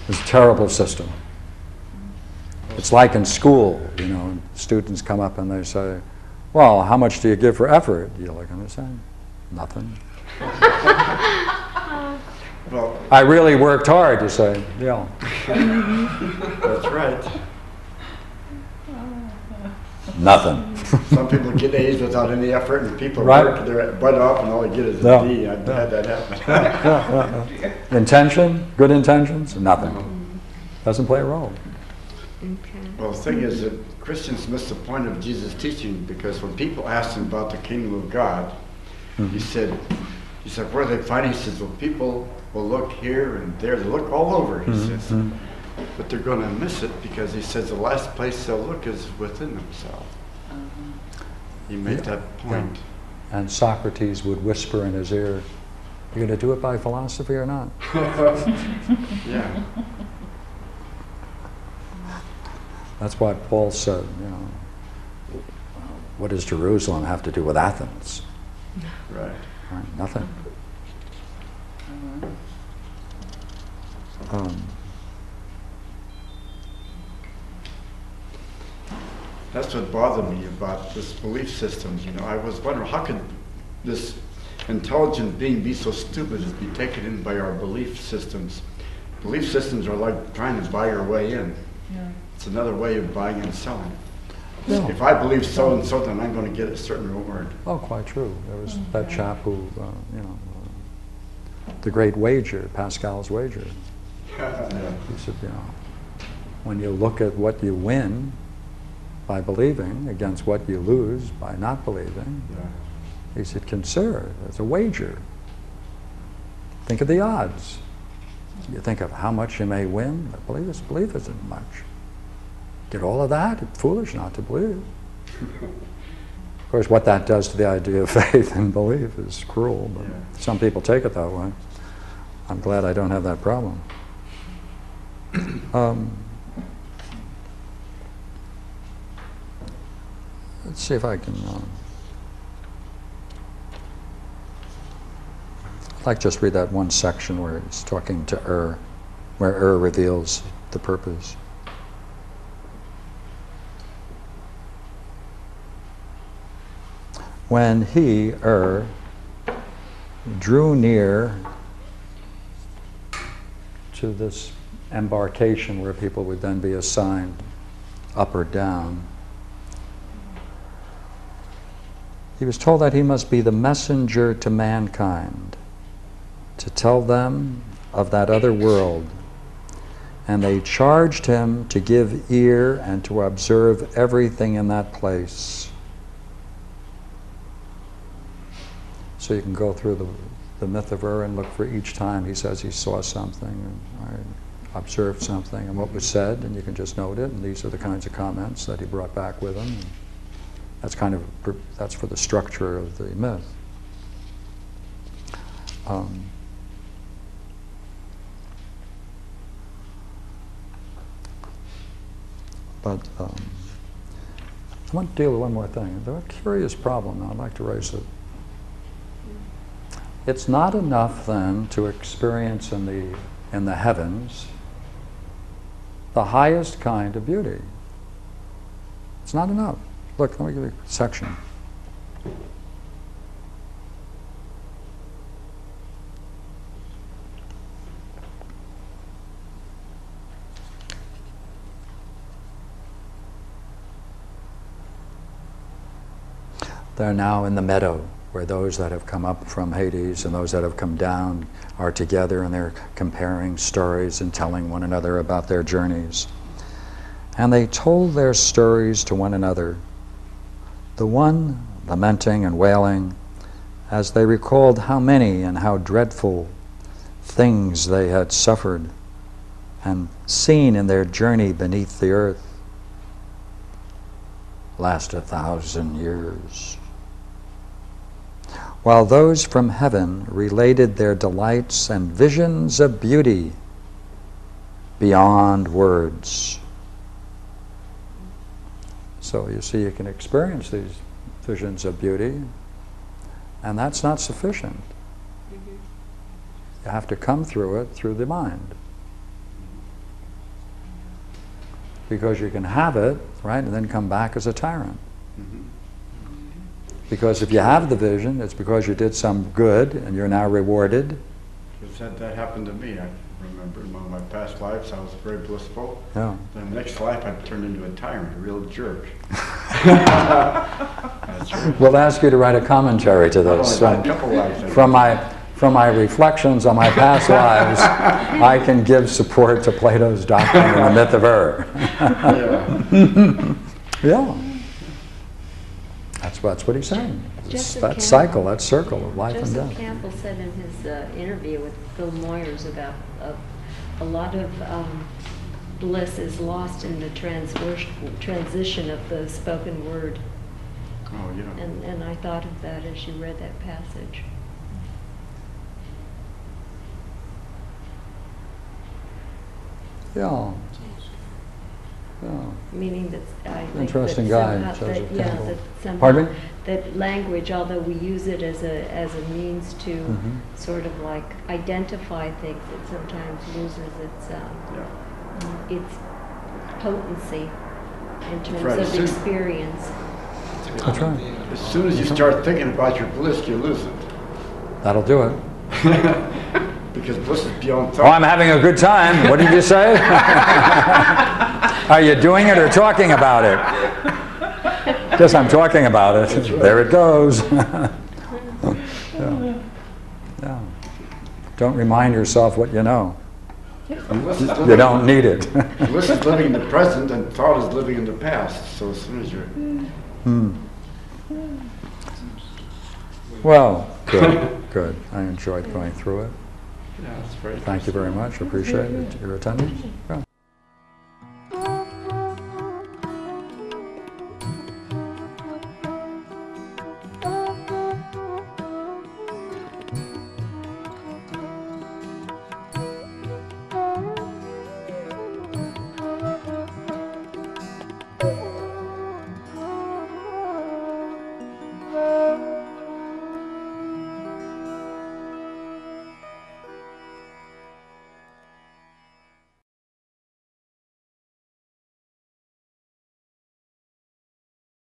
It's a terrible system. It's like in school, you know, students come up and they say, well, how much do you give for effort? You look and say, nothing. Well, I really worked hard, you say, yeah. that's right. Nothing. Some people get A's without any effort, and people Right. work their butt off, and all they get is Yeah. a D. I've had that happen. Intention, good intentions, nothing. Doesn't play a role. Well, the thing is that Christians miss the point of Jesus' teaching, because when people asked him about the kingdom of God, he said, where are they finding? He says, well, people will look here and there. They look all over, he says. But they're going to miss it, because he says the last place they'll look is within themselves. He made that point. Yeah. And Socrates would whisper in his ear, you going to do it by philosophy or not? Yeah. That's what Paul said, you know. What does Jerusalem have to do with Athens? Right. Right, nothing. That's what bothered me about this belief system. You know, I was wondering, how could this intelligent being be so stupid as to be taken in by our belief systems? Belief systems are like trying to buy your way in. Yeah. It's another way of buying and selling. Yeah. If I believe so and so, then I'm going to get a certain reward. Oh, quite true. There was that chap who, you know, the great wager, Pascal's wager. Yeah. He said, you know, when you look at what you win by believing against what you lose by not believing, he said, consider it as a wager. Think of the odds. You think of how much you may win, but belief isn't much. Get all of that, it's foolish not to believe. Of course, what that does to the idea of faith and belief is cruel, but some people take it that way. I'm glad I don't have that problem. Let's see if I can... I'd like to just read that one section where he's talking to where reveals the purpose. When he, drew near to this embarkation where people would then be assigned up or down, he was told that he must be the messenger to mankind, to tell them of that other world. And they charged him to give ear and to observe everything in that place. So you can go through the myth of and look for each time he says he saw something and observed something and what was said, and you can just note it, and these are the kinds of comments that he brought back with him. That's for the structure of the myth. But I want to deal with one more thing. There's a curious problem now. I'd like to raise it. It's not enough then to experience in the heavens the highest kind of beauty. It's not enough. Look, let me give you a section. They're now in the meadow, where those that have come up from Hades and those that have come down are together, and they're comparing stories and telling one another about their journeys. And they told their stories to one another, the one lamenting and wailing as they recalled how many and how dreadful things they had suffered and seen in their journey beneath the earth. Last 1,000 years. While those from heaven related their delights and visions of beauty beyond words. So you see, you can experience these visions of beauty, and that's not sufficient. You have to come through it through the mind. Because you can have it, right, and then come back as a tyrant. Because if you have the vision, it's because you did some good and you're now rewarded. That happened to me. I remember in one of my past lives I was very blissful. Yeah. Then the next life I turned into a tyrant, a real jerk. We'll ask you to write a commentary to this. From my reflections on my past lives, I can give support to Plato's doctrine and the myth of Ur. Yeah. That's what he's saying. That cycle, that circle of life and death. Campbell said in his interview with Phil Moyers about a lot of bliss is lost in the transition of the spoken word. Oh, yeah. And I thought of that as you read that passage. Yeah. Yeah. Meaning that I think interesting that guy, somehow, Joseph that, Campbell. that somehow Pardon me? that language, although we use it as a means to sort of like identify things, it sometimes loses its potency in terms of experience. That's right. As soon as you start thinking about your bliss, you lose it. That'll do it. Because bliss is beyond thought. Oh, I'm having a good time. What did you say? Are you doing it or talking about it? Guess I'm talking about it. Right. There it goes. Yeah. Yeah. Don't remind yourself what you know. You don't need it. Bliss is living in the present and thought is living in the past. So as soon as you're... Well, good, good. I enjoyed going through it. Yeah, it's very Thank you very much. Appreciate it, your attendance. Yeah.